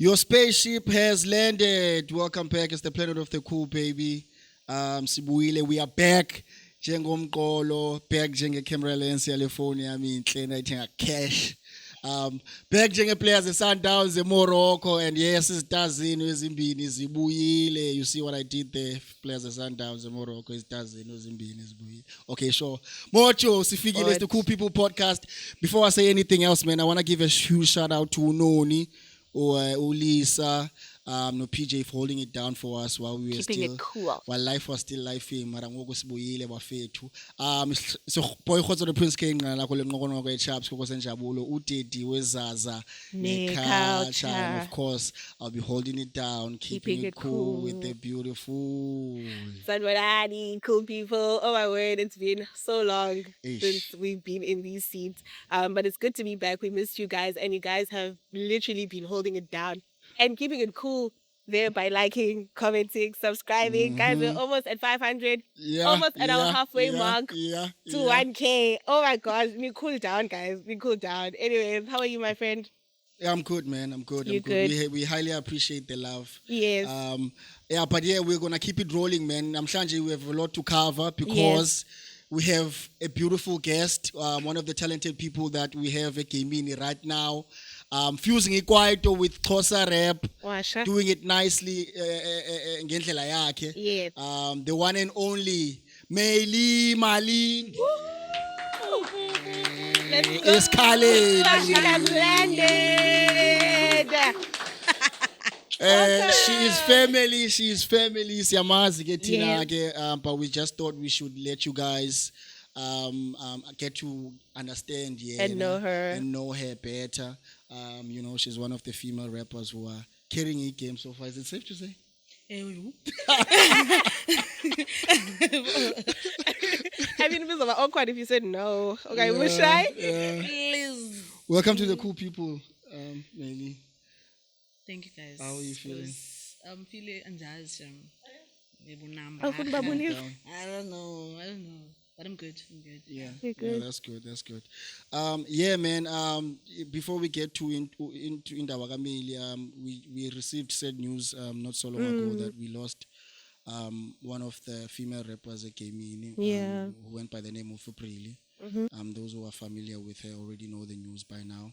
Your spaceship has landed. Welcome back. It's the planet of the cool, baby. Sibuyile, we are back. Njengomqolo, back njenge-camera lens yale phone yami inhle nayithenga cash. Back njenge-players e-Sundowns e-Morocco, and yes, izitazini ezimbini zibuyile. You see what I did there? Players e-Sundowns e-Morocco, izitazini ezimbini zibuyile. Okay, sure. Mocho, sifikile, it's the Cool People podcast. Before I say anything else, man, I want to give a huge shout out to Unoni, Ulisa, no PJ for holding it down for us while we were Keeping still it cool. while life was still life mara ngoku sibuyile bafethu so boy khotso the Prince King ngala kule nqokonqoko eChaps koko senjabulo udedi wezaza Culture. and of course I'll be holding it down keeping it cool with the beautiful Sanwarani, cool people. Oh my word, it's been so long Ish. since we've been in these seats. But it's good to be back. We missed you guys, and you guys have literally been holding it down and keeping it cool there by liking, commenting, subscribing. Guys, we're almost at 500, almost at our halfway mark to 1K. Oh my gosh, we cool down, guys. We cool down. Anyways, how are you, my friend? Yeah, I'm good, man. I'm good. You I'm good. good? We highly appreciate the love. Yes. Yeah, but yeah, we're gonna keep it rolling, man. I'm Shanji, we have a lot to cover because we have a beautiful guest, one of the talented people that we have at Gamini right now. Fusing Ikwaito with Xhosa rap, Washa. doing it nicely ngendlela yakhe. Yes. The one and only Meili Malin. Isikhaleni. She has landed. She is family. Siyamazi ke thina ke, but we just thought we should let you guys get to understand And know her. and know her better. You know, she's one of the female rappers who are carrying a game so far. Is it safe to say? I mean, it was awkward if you said no. Okay, we'll try. Please. Welcome to the Cool People, Meili. Thank you, guys. How are you feeling? I'm feeling anxious. Awufuna babonile? I don't know. But I'm good. Yeah, You're yeah, good. that's good. Yeah, man. Before we get into Indaba Kameli, we received sad news not so long ago that we lost one of the female rappers at Gamini, Yeah. who went by the name of Uprili. Those who are familiar with her already know the news by now.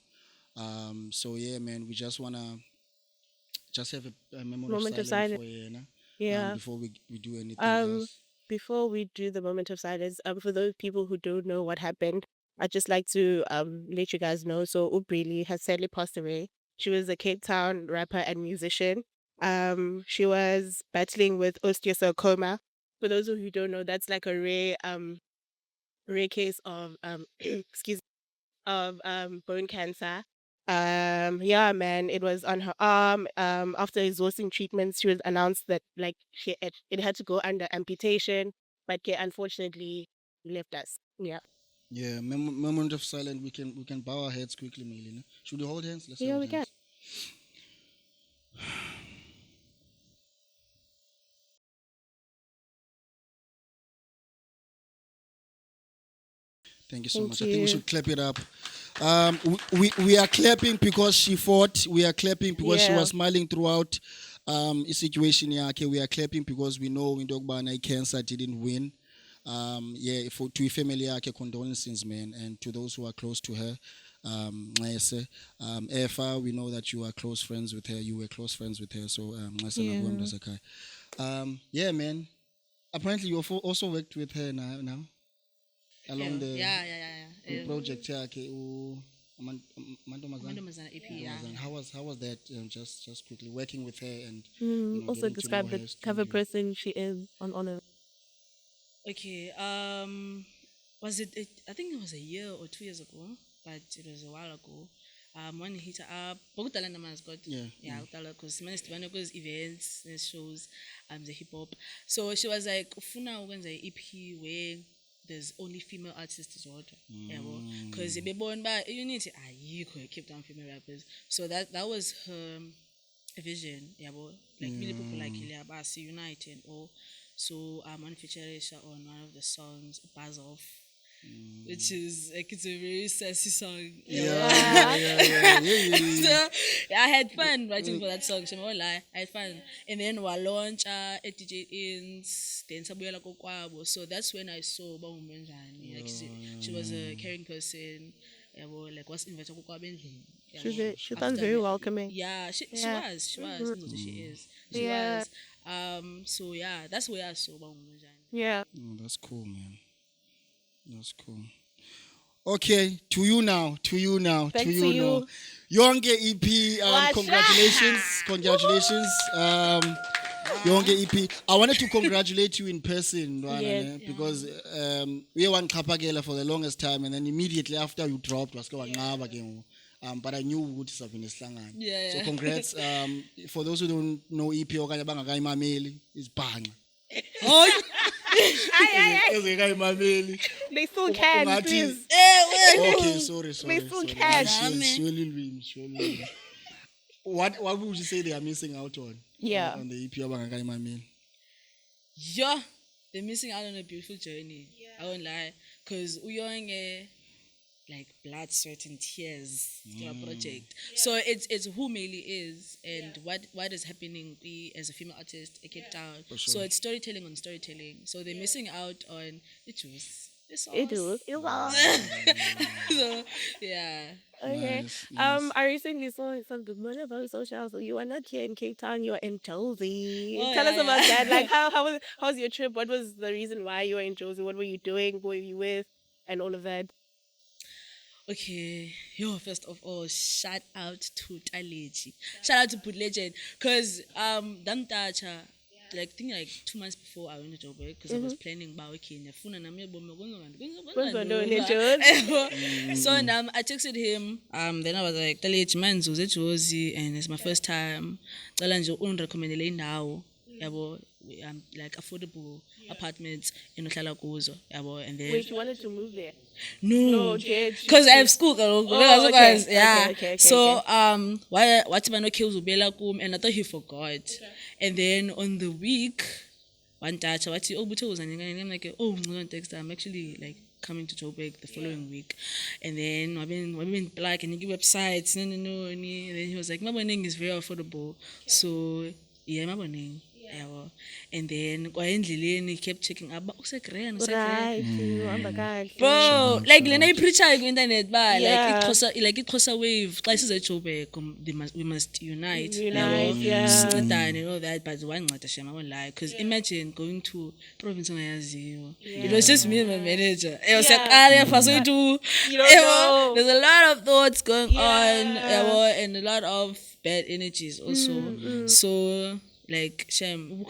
So yeah, man, we just wanna have a moment of silence for Yena. Yeah. Before we do anything Um, else. Before we do the moment of silence, for those people who don't know what happened, I'd just like to let you guys know. So Ubrili has sadly passed away. She was a Cape Town rapper and musician. She was battling with osteosarcoma. For those of you who don't know, that's like a rare case of excuse of bone cancer. Yeah, man, it was on her arm. After exhausting treatments, she was announced that like it had to go under amputation, but unfortunately left us. Yeah. Yeah, moment of silence. We can bow our heads quickly, Melina. Should we hold hands? Let's Yeah, hold we can. hands. Thank you so Thank much. I think we you. should clap it up. We are clapping because she fought. We are clapping because she Yeah. was smiling throughout the situation. Yeah, okay. We are clapping because we know in Dogbana cancer didn't win. Yeah, for to family, okay, condolences, man, and to those who are close to her. Nxese, Efa, we know that you are close friends with her. You were close friends with her, so Nxese Yeah. nakuwe Mdasekhaya. Yeah, man. Apparently, you also worked with her now along the Yeah. project yakhe Amantombazane. Amantombazane EP, yeah. How was that? Just quickly working with her and Also getting to describe know the her type of story. person she is on honor. Okay. Was it? I think it was a year or 2 years ago, but it was a while ago. When he hit her up, Bogutala Namas got Yeah. because managed to because events, shows, the hip hop. So she was like, "Ufuna ukwenza EP where there's only female artists as well." Yeah, because born by unity, Cape Town female rappers. So that was her vision. Yeah, like really people like Iliabasi United or so. Featuring on one of the songs, Buzz Off. which is like it's a very sassy song. Yeah. So I had fun writing for that song. I won't lie, I had fun. And then we launched at DJ Ins, then Sabuyela Kokwabo. So that's when I saw Bawumenjani. Like she was a caring person. Like was invited to Kokwabo endlini. She sounds very welcoming. Yeah, she Yeah. was. She is. She Yeah. was. So yeah, that's where I saw Bawumenjani. Yeah. Oh, that's cool, man. That's cool. Okay, to you now. Back to now. you. Yonke EP, Washa. congratulations. Yonke EP. I wanted to congratulate you in person, Rana, Yes. because we were Kapagela for the longest time, and then immediately after you dropped, was going but I knew what is happening. Yeah, So yeah. congrats. For those who don't know EP, okanye bangakayimameli, is Bhanga. Oh, Ezekayimameli. They still can, Ungathi- please. Okay, sorry. They still sorry. can. Surely win. What would you say they are missing out on? Yeah. On the EP abangakayimameli? yeah, they're missing out on a beautiful journey. I won't lie, because Uyonge, like blood, sweat, and tears to our project. So it's who Meili is and what is happening as a female artist in Cape Town. sure. So it's storytelling on storytelling. So they're missing out on the juice. The sauce. It is. So yeah. Okay. Nice. I recently saw something about social. So you are not here in Cape Town. You are in Jozi. Oh, Tell us yeah, about yeah. that. Like, how's your trip? What was the reason why you were in Jozi? What were you doing? Who were you with? And all of that. Okay, first of all, shout out to Taleji. Shout out to Put Legend. Because Damtacha, like 2 months before I went to Joburg, because I was planning about okay, so now I texted him. Then I was like, Taleji, man, Jozi, and it's my first time. Taleji, unrecommended now. Like affordable apartments in Ohlala Kuzo, and then Wait, you wanted to move there? no, Okay. because I have school. Oh, okay. Yeah. Okay. So why what man kills Ubela kum, and I thought he forgot. And then on the week, one touch, what you was and I'm like, oh, I'm gonna text. I'm actually like coming to Joburg the following week. And then I've been black and you give websites, no. And then he was like, my morning is very affordable. So yeah, my morning. Yeah, and then he kept checking up. Right. Bro, like Lena preacher on internet, but Yeah. like it costs a wave. Like is a Joburg, we must unite. Unite, yeah. And all that, but one not a shame, I won't lie. Because imagine going to province of Ayaziyo. It was just me and my manager. It was like You don't know. there's a lot of thoughts going Yeah. on, and a lot of bad energies also. So like Shem,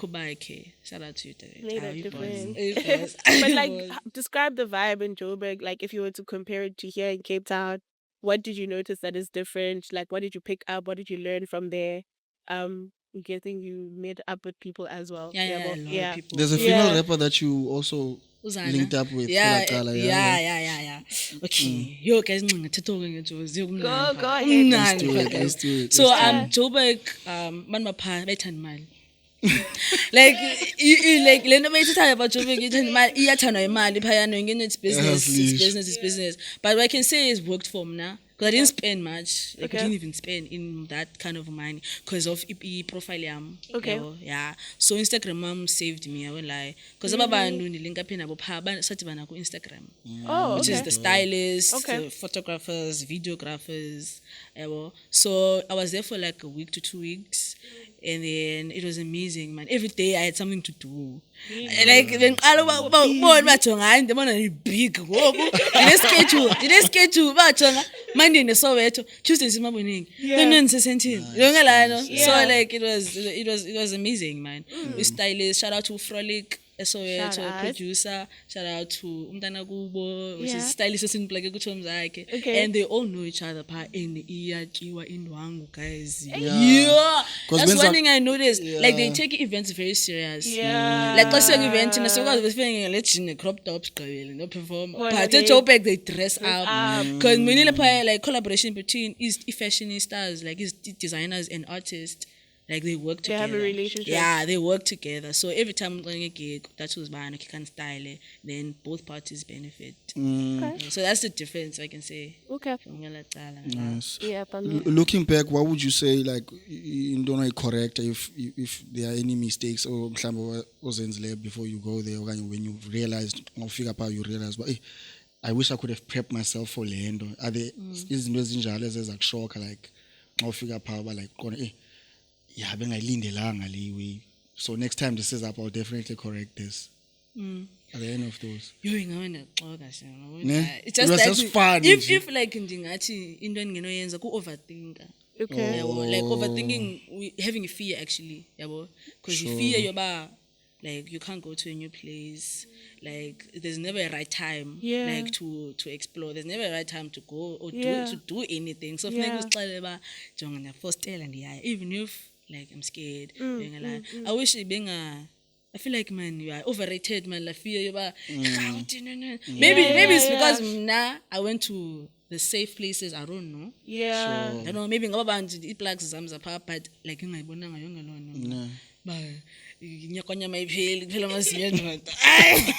shout out to you today. Made a You difference. boss. But like, describe the vibe in Joburg. Like, if you were to compare it to here in Cape Town, what did you notice that is different? Like, what did you pick up? What did you learn from there? I'm guessing you met up with people as well. Yeah, but- a lot of people. There's a Yeah. female rapper that you also Uzana. linked up with. Yeah, Kulakala, yeah. Okay, yo guys, ngithethoke ngeJozi. Go ahead. Let's do it. So Joburg, man mapha bethanda imali. Like you like lento bayithatha about Joburg ithanda imali iyathandwa imali phayana ngene it's business. But what I can say is worked for mna. Because I didn't spend much. Like I didn't even spend in that kind of money because of EP profile yam. Okay. Yeah. So Instagram mom saved me, I won't lie. Because abantu nilinka phe nabo pha sathi bana ku Instagram. Oh, Which okay. is the stylists, Okay. the photographers, videographers. So I was there for like a week to 2 weeks. And then it was amazing, man. Every day I had something to do. Like then bajonga ndibona big ngoku ndine schedule bajonga Monday ne Soweto, Tuesday simabonini, then sesentini yonke la no. So like it was amazing, man. We stylists, shout out to Frolic Soweto, Shout out. producer, shout out to Umtana Kubo, which Yeah. is stylist esinplage kuThomi zakhe. Okay. And they all know each other pa in iyatyiwa indwangu, guys. Yeah. Yeah. 'Cause That's when one some- thing I noticed. Like they Yeah. take events very serious. Yeah. Like let's say event in a so let's say crop tops no perform. Well, But they- at Joburg they dress up. up. Because we need like collaboration between East fashionistas, like East designers and artists. Like they work They together. have a relationship. Yeah, they work together. So every time I'm a gig, that's who's buying, okay, can style, then both parties benefit. Okay. Yeah, so that's the difference I can say. Okay. Nice. Yeah, Looking back, what would you say, like, in don't know correct if there are any mistakes or mhlawumbe ozenzile before you go there, or when you realized, or figure out you realize, but I wish I could have prepped myself for Lando. Are there izinto ezinjalo ezezakushoka, like xa ufika phaa uba like kona yeah bengayilindelanga le way, so next time this is up, I'll definitely correct this. Are there any of those? Yo, ingabe ndiyaxoka shana. Ne? It's It was like just fun if nje. if like ndingathi into endingenoyenza ku-overthinker. Okay. Yabo, like overthinking, having a fear actually, because you fear yoba, like you can't go to a new place, like there's never a right time, Yeah. like to explore. There's never a right time to go or Yeah. to do anything. So Yeah. even if like I'm scared, being like, I wish it being I feel like man, you are overrated, man. I fear you are. Maybe it's because now I went to the safe places. I don't know. Yeah. I don't know. Maybe ngabantu i-plugs zami zapha, but like ngayibonanga yonke loo nto. No. Ba inyakonyama ipheli kuphela amazinyo ndoda. Ay!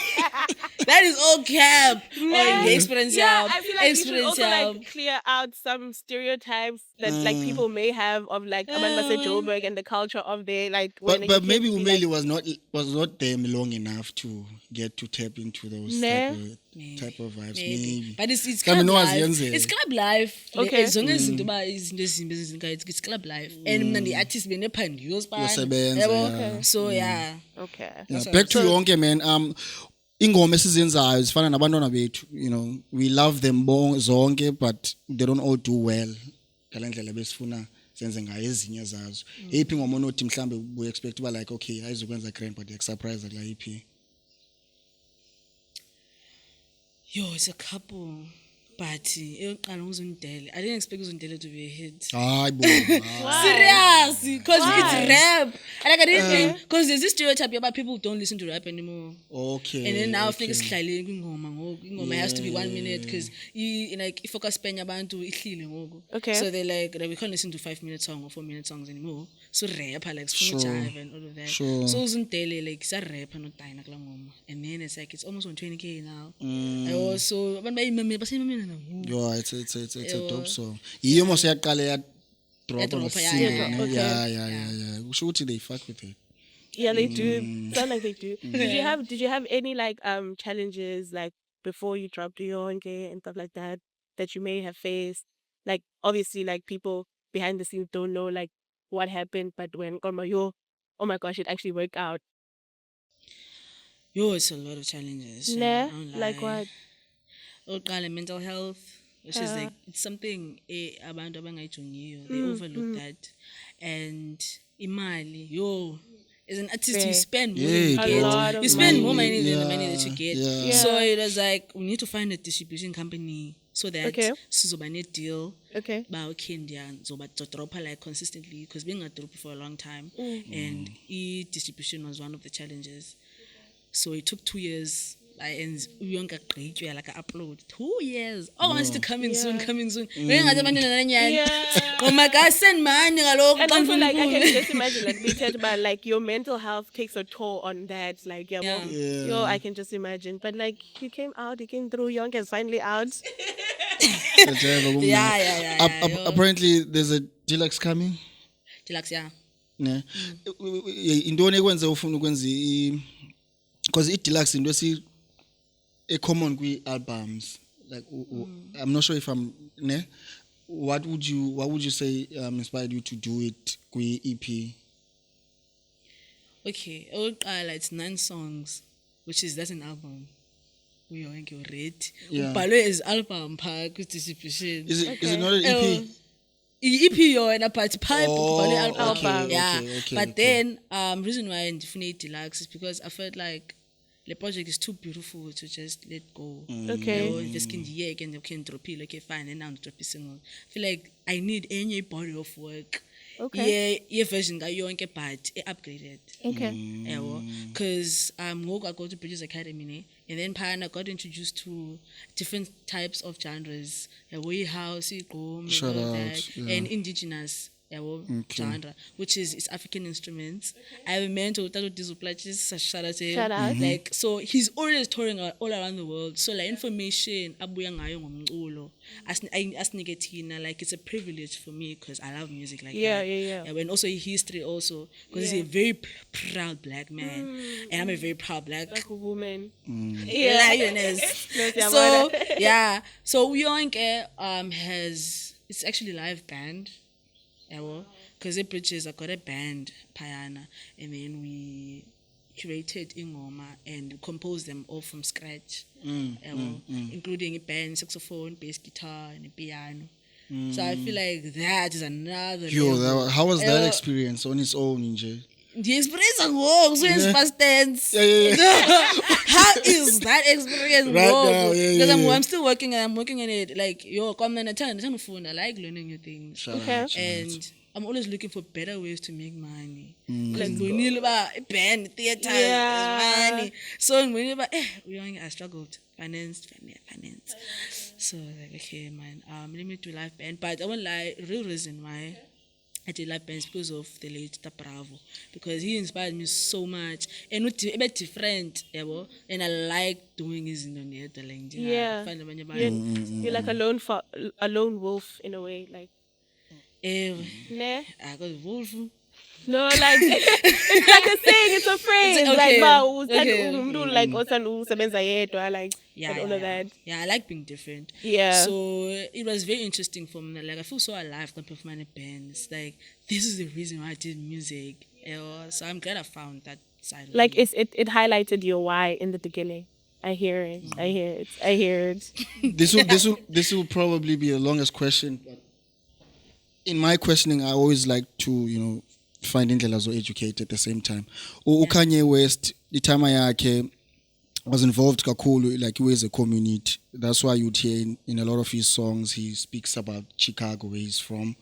That is all cap. Or the experience Yeah, yam. I feel like you should Experience also yam. like clear out some stereotypes that like people may have of like Amanda Joburg and the culture of their like. when a But kid maybe be Umeli like, was not there long enough to get to tap into those Ne? type of vibes. Maybe. Maybe. But it's Mhlawumbe club life. nowaziyenzela. It's club life. Okay. As long as izinto ba izinto ezimbi ezenziwayo, it's club life. And mna ndi-artist benephandios phana. Uyasebenza, Yabo? yeah. So yeah. okay. Yeah, That's back to right. yonke man. Ingoma esizenzayo zifana nabantwana bethu, you know, we love them zonke, but they don't all do well. Ngalendlela besifuna senze ngayo ezinye zazo. Eyiphi ingoma onothi mhlambe we expect uba like okay, ayizokwenza grand but yakusurprise la iphi. Yo, it's a couple. But eyokuqala nguzundele. I didn't expect uzundele to be a hit. Hayi bo. Seriously, because Why? it's rap. And like I didn't think, because there's this stereotype about people don't listen to rap anymore. Okay. And then now I okay. think it's slightly ingoma has to be 1 minute because like if focus penya abantu ihlile ngoku. Okay. So they're like we can't listen to 5-minute song or 4-minute songs anymore. So rapper like Sure. jive and all of that. Sure. So uzundele like sa rapper no dina kula ngoma. And then it's like it's almost on 20K now. Mm. I also abantu bayimame basemamela na. Yo, it's a dope song. Yiyo mos yaqala ya drop on drop, the yeah, single. yeah, okay. Yeah. We should they fuck with it. Yeah, they do. Sound like they do. Did you have any like challenges like before you dropped Yonke and stuff like that you may have faced? Like obviously like people behind the scenes don't know like what happened, but when Yo, oh my gosh, it actually worked out. Yo, it's a lot of challenges. Nah, I don't like lie. what? Oqala mental health, which is like it's something abantu abangayijongiyo, they overlook that. And imali, yo, as an artist Fair. you spend more Yeah, than you A get. lot of You spend more money. money than the money that you get. Yeah. So it was like we need to find a distribution company so that Okay. sizoba ne-deal. Okay. Ba okay ndiyadropha like consistently because being a drop for a long time and distribution was one of the challenges. So it took 2 years. And uyonke agqitywe like I upload 2 years. Oh, I'm still coming soon. Bengathi abantwana nanyani. Yeah. Oh my God, send money kaloku. And xa also like I ndifuna can just imagine like we said about like your mental health takes a toll on that. Like Yeah. yo, I can just imagine. But like you came through, Yonke is finally out. Yeah. Apparently there's a deluxe coming. Deluxe, yeah. Ne. Intoni ekwenze ufuna ukwenza because deluxe into a common kwi albums like I'm not sure if I'm ne. What would you say inspired you to do it kwi EP? Okay, oqala it's 9 songs, which is that's an album. We are already. Yeah. Ubhalwe as album pha distribution. Is it not an EP? EP yona but pipe Oh, ubhalwe album. okay, Yeah. okay, But okay. then reason why ndifuna deluxe is because I felt like the project is too beautiful to just let go. Okay. Just can ndiyeke and can drop it okay fine and now drop a single. I feel like I need any body of work. Okay. Yeah, version yonke but upgraded. Okay. Because I go to British Academy ne? And then I got introduced to different types of genres. Way house, Shout out, that, yeah. and indigenous. Okay. genre, which is it's African instruments. I have a mentor Tato Dizupla, just a shout out to him. Shout out. Like so he's always touring all around the world. So like information abuya ngayo ngomculo asinike thina, like it's a privilege for me because I love music like Yeah, that. yeah. And also history also because Yeah. he's a very proud black man and I'm a very proud black Like a woman. lioness. No, So Siyabona. yeah, so Uyonke has it's actually live band, because the bridges I got a band Payana, and then we curated ingoma and composed them all from scratch, including a band, saxophone, bass guitar, and a piano. So I feel like that is another Yo, level. how was that Yabo. experience on its own, Nje? The experience of work, so it's past tense. How is that experience Right work? now, yeah, Because yeah. I'm still working and I'm working on it. Like, yo, come on, I turn the phone. I like learning new things. Shout Okay. out, shout out. And I'm always looking for better ways to make money. Let's Because go. when you look at band, theater, Yeah. money. So when you look I struggled. Finance. So like, okay, man, let me do live band. But I won't lie, real reason why I did live bands because of the late Bravo, because he inspired me so much and a bit different, and I like doing his in the language. Yeah. You're like a lone wolf in a way, like. Nah. I got wolf. No, like it's like a saying, it's a phrase. It's- Like okay, umuntu okay. like othanda usebenza yedwa, like and all of that. Yeah, I like being different. Yeah. So it was very interesting for me. Like I feel so alive when performing in bands. Like this is the reason why I did music. So I'm glad I found that side. Like of me. it highlighted your why in the beginning. I hear it. I hear it. This will probably be the longest question. But in my questioning, I always like to find indlela zo educate at the same time. Kanye West, the time yakhe was involved kakhulu, like he was a community. That's why you'd hear in a lot of his songs he speaks about Chicago, where he's from,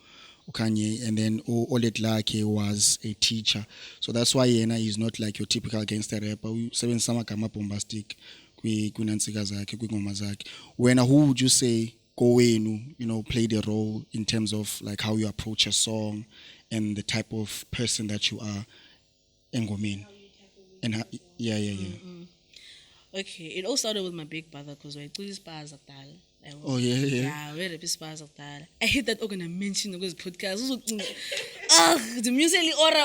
Kanye, and then Olet Lake was a teacher. So that's why Yena is not like your typical gangster rapper. We seven samagama bombastic kwinansika zakhe kwingoma zakhe. Who would you say kowenu, played a role in terms of like how you approach a song and the type of person that you are engomeni? And yeah. Okay, it all started with my big brother because we're two spars of that. Oh yeah. Yeah, we're the spars of that. I hate that I'm mention because podcast. The musically aura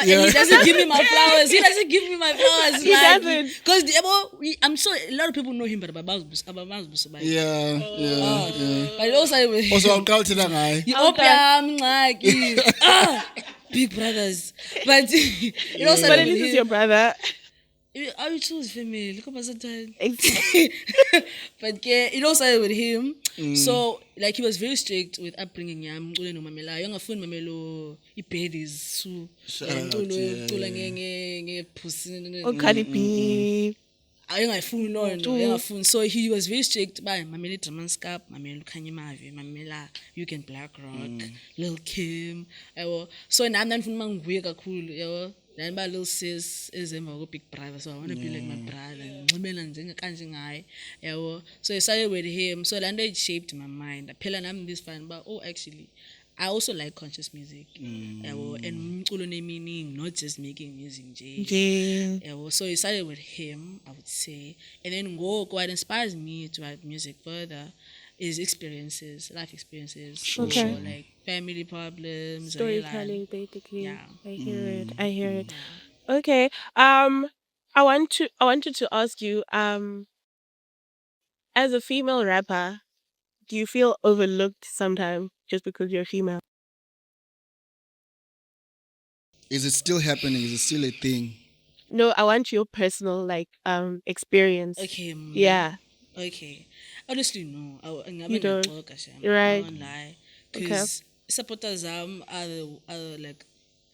and he doesn't give me my flowers. He doesn't give me my flowers. He doesn't. Because I'm sure a lot of people know him, but about Yeah. But it all started with Also, I'm counting that guy. Opium, big brothers. But it also But at least it's your brother. I would choose family. Look at my Exactly. But yeah, it all started with him. So like he was very strict with upbringing yam. No mamela. Young phone mamelo. Ibedis su. Shout out, Oh, Cardi B. Young phone no. Phone. So he was very strict. By mamela Dramanskap, mamela Kanye Mavi, mamela You Can Black Rock, Lil Kim. So now I'm not from Mangwega cool. Then my little sis is a big brother, so I want to be like my brother. So I started with him. So then it shaped my mind. I'm this fan, but actually, I also like conscious music. And umculo meaning, not just making music. Yeah. So it started with him, I would say. And then what inspires me to write music further is experiences, life experiences. Okay. Like family problems. Storytelling, basically. Yeah. I hear it. Okay. I wanted to ask you, as a female rapper, do you feel overlooked sometimes just because you're female? Is it still happening? Is it still a thing? No, I want your personal experience. Okay. Yeah. Okay. Honestly, no. You don't. You're Right. I won't lie. Okay. Because supporters are like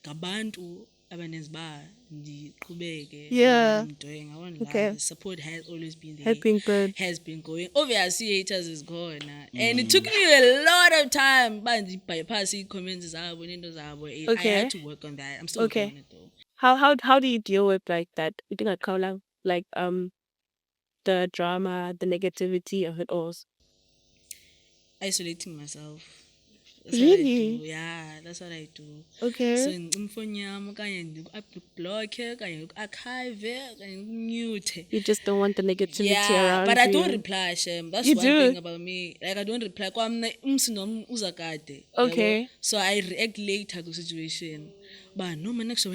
Gabantu abanenzi ba ndiqhubeke Yeah. I'm doing. I won't Okay. lie. The support has always been there. Has been good. Has been going. Obviously, haters is gone. And it took me a lot of time. But bypassing comments, I Okay. had to work on that. I'm still Okay. working on it though. How do you deal with like that? You think like the drama, the negativity of it all? Isolating myself. That's what I do. Really? Yeah, that's what I do. Okay. So ngicima ifoni yami okanye ndiku-block-e okanye ndiku-archive okanye ndiku-mute. You just don't want the negativity Yeah, around but I you. don't reply, Shem. That's You one do? thing about me. Like, I don't reply. Kwamna umsinom uzakade. Okay. So I react later to situation. But no man next to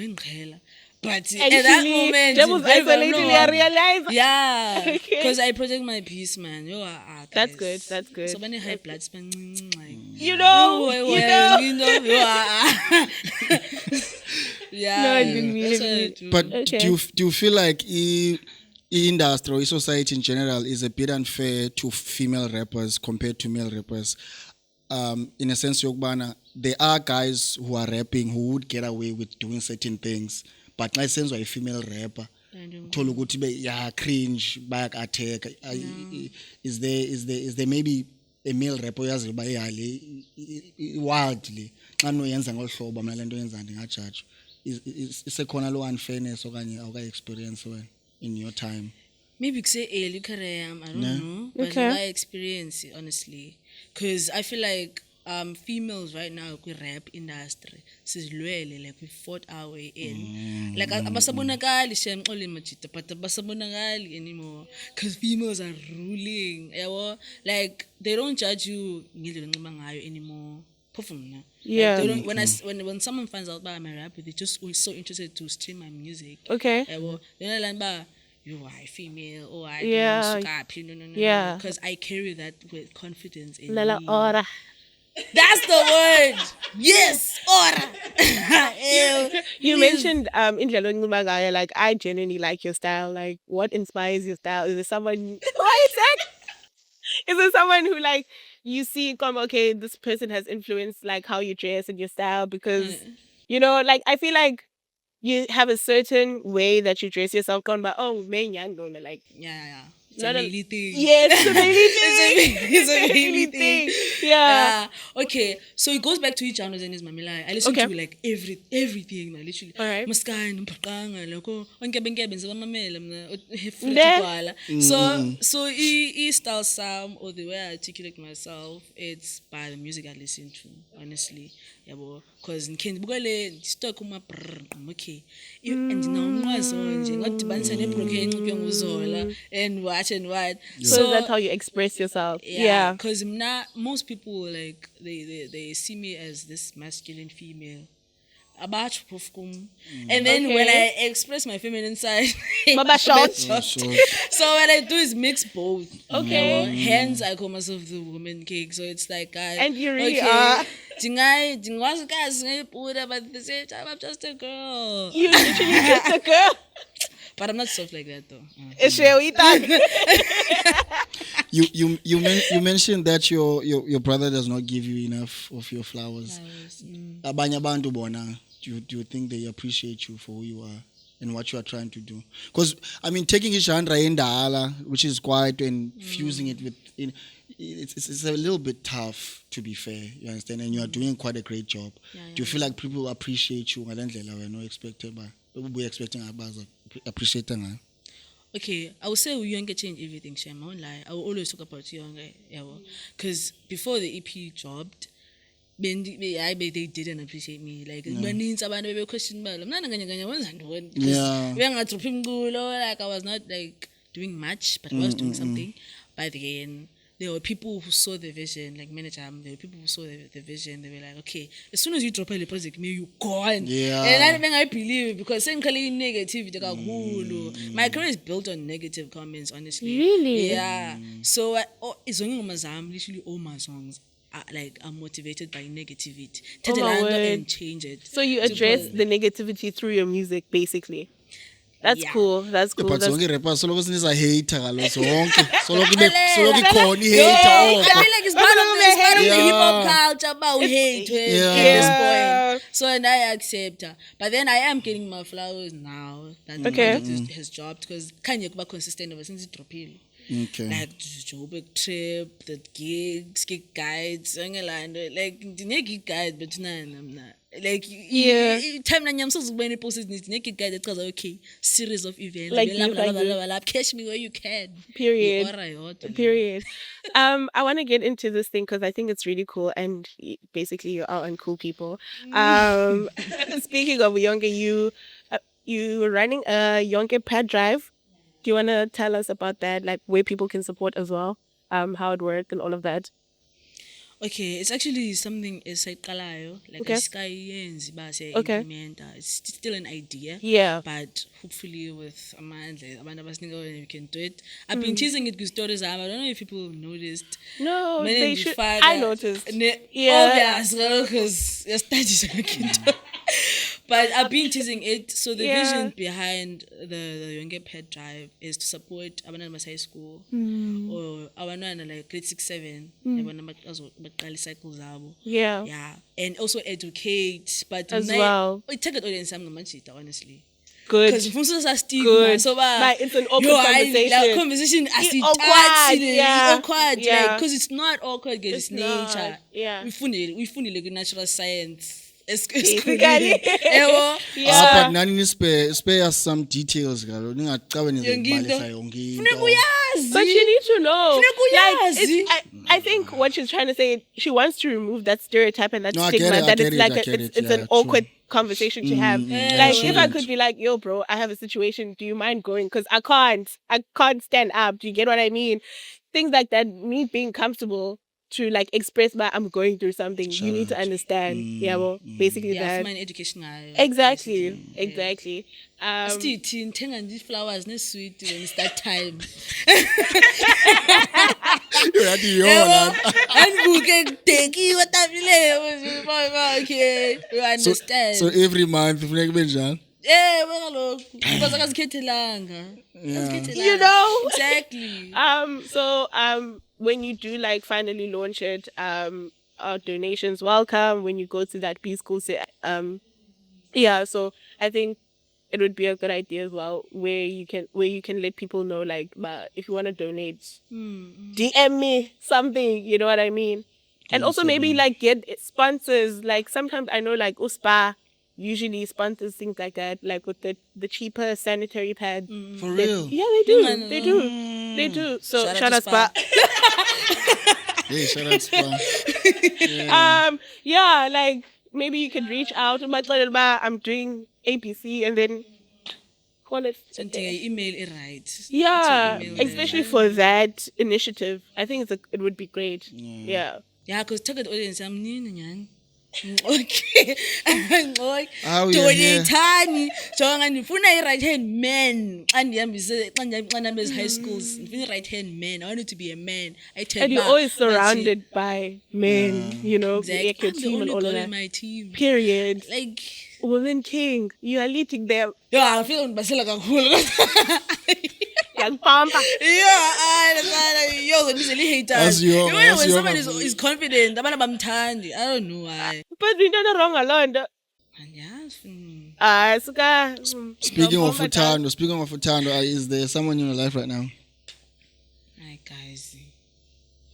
but at Actually, that moment, that was very well, isolated. no, I realized. yeah, Okay. because I protect my peace, man. That's guys. good, that's good, So many high that's blood span. You know. Yeah. No, I didn't mean that's it. what I do. But Okay. do you feel like industry or society in general is a bit unfair to female rappers compared to male rappers? In a sense, Yogbana, there are guys who are rapping who would get away with doing certain things, but my sense of a female rapper, thola ukuthi be yeah cringe back attack. Is there maybe a male rapper yazi ba yale wildly xa noyenza ngolhlobo mina lento yenza ndingajudge isekhona lo unfairness okanye awuka experience wena in your time? Maybe say early career, I don't know, but Okay. my experience, honestly, because I feel like females right now with rap industry, sizilwele like we fought our way in. Like abasabonakali shem xole majita, but abasabonakali anymore because females are ruling. Like they don't judge you ngendlela onxiba ngayo anymore. Like, Yeah. they don't, when someone finds out about I'm a rapper, they just so interested to stream my music. Okay. Then I learn you are female or I Yeah. no. Yeah. Because I carry that with confidence in Lala me. ora. That's the word. Yes, ora. You mentioned indlela onxiba ngayo, like I genuinely like your style. Like what inspires your style? Is it someone why is that? Is it someone who like you see come okay, this person has influenced like how you dress and your style because you know, like I feel like you have a certain way that you dress yourself going by man young like Yeah. It's Not a a- really thing. yes, it's a really thing. It's a really thing. Yeah. Okay. So it goes back to each genres and his mamila. I listen Okay. to like everything, man. Literally. All right. Maskani, mpaqanga, loko onke benkebe ngizoba mamela mina hefuna Ne. kwala. So style sound or the way I articulate myself, it's by the music I listen to, honestly. Yabo, because ngikhe ngibukele stock uma okay. And ndinawunqwazo nje ngadibanisa neBrooklyn enxitywe nguZola and what. So that's how you express yourself. Yeah. Because most people like they see me as this masculine female. About and then Okay. when I express my feminine side, Baba short. So so what I do is mix both. Okay. Hence I call myself the woman cake. So it's like And you really are. Dingwazi ngayibhuda, but at the same time I'm just a girl. You literally just a girl. But I'm not soft like that though. you mentioned that your brother does not give you enough of your flowers. Abanye abantu bona, do you think they appreciate you for who you are and what you are trying to do? Because I mean, taking genre indala, which is quiet, and fusing it with it's a little bit tough, to be fair. You understand? And you are doing quite a great job. Do you feel like people appreciate you? We're expecting abaza appreciate ngayo? Okay, I would say Uyonke change everything, Shem. I won't lie. I will always talk about Uyonke, because before the EP dropped, they didn't appreciate me. Like, baninzi abantu bebe question balo. Mna nganye wenza ntoni? Yeah. Bengadrop imculo, like I was not like doing much, but I was doing something. By the end, there were people who saw the vision, like manager. There were people who saw the vision. They were like, okay, as soon as you drop a project, maybe you gone. Yeah. And I believe it because same kind of negativity. My career is built on negative comments, honestly. Really? Yeah. So it's only literally all my songs are motivated by negativity. Oh, my word. And change it. So you address the negativity through your music, basically. That's Yeah. cool. That's cool. But That's zonke rappers soloko sinisa hater kalo zonke. Soloko Alela. ikhona I i-hater feel like it's part of the Yeah. hip hop culture about hate Yeah. at this point. So and I accept her. But then I am getting my flowers now that the Okay. project has dropped because Kanye kuba consistent ever since it dropped. Okay. like Joburg trip, the gigs, gig guides, like the gig guide, but I'm not. Like Yeah. time na nyam so many posts the gig guide because okay, series of events. Like Blah, this, blah, like blah, this. blah, blah, catch me where you can. Period. Ora yodwa. Period. I want to get into this thing because I think it's really cool, and basically you are on cool people. Speaking of Yonke, you were running a Yonke pad drive. Do you want to tell us about that, like where people can support as well, how it worked and all of that? Okay, it's actually something esayqalayo like Okay. asikayenzi base Okay. implementa. It's still an idea. Yeah. But hopefully with amandla abantu abasinika we can do it. I've been teasing it with stories. I don't know if people noticed. No, Mane they should. ngifaka- I noticed. Yeah. Obvious, because you're But I've been teasing it. So the Yeah. vision behind the Yonke Pet Drive is to support abantwana high school or abantwana like grade 6-7 yabona baqala cycles zabo. Yeah. Yeah, and also educate, but As well. target audience I'm namajita honestly. Good. Because mfundo sa stigma Good. so Like, it's an open like conversation. conversation awkward, yeah. awkward Yeah. like because it's not awkward because it's not, nature. yeah. We fundile ku natural science. Basically. Yebo. But nani spare us some details galo. Ningacabe Funeka nizobalisa yonke. uyazi. But you need to know. Funeka Like, uyazi. I think what she's trying to say, she wants to remove that stereotype and that No, I get stigma it, I that get it's it, like I get it's it, an yeah, awkward true. conversation to have. Yeah, Like true. if I could be like, yo, bro, I have a situation. Do you mind going? Because I can't stand up. Do you get what I mean? Things like that. Me being comfortable to like express my I'm going through something. You need to Shout. understand. Yeah, well, basically Yeah, that. fumane education ngayo. Exactly. basically. Exactly. Asithi nthenga nje flowers ne sweet when it's that time. Andibuke kudekiwe tabileyo. Okay, you understand. So every month funeka kube njani? Kaloku because akazikhethelanga. Akazikhethelanga. You know? Exactly. When you do like finally launch it, our donations welcome when you go to that B school. Yeah, so I think it would be a good idea as well where you can let people know like, but if you want to donate, DM me something. You know what I mean? And also maybe like get sponsors. Like sometimes I know like USPA usually sponsors things like that, like with the cheaper sanitary pads. For real? Yeah, they do. They do. They do. So Shout out shout to out Spa. Spa. Hey, shout out Spa. Yeah, like maybe you could reach out. I'm doing ABC and then call it. Something email right. Yeah, Email especially for that initiative. I think it would be great. Yeah. Yeah, because target audience I'm nini nyani. Okay. Ah, we are here. Donate jonga ndifuna i-right hand man xa ndihambise high schools ndifuna i-right hand man. I want it to be a man. And you're always surrounded by men, you know, like your I'm the team and only all girl of in that. my team. Period. Like Women king, you are leading them. I feel ngibasela kakhulu. Yakupampa. Yo, these haters. As you- When as you- somebody is confident, abantu bamthandi. I don't know why. But we don't wrong alone. Andiyazi. Suka. Speaking of Futando, is there someone in your life right now? My guys.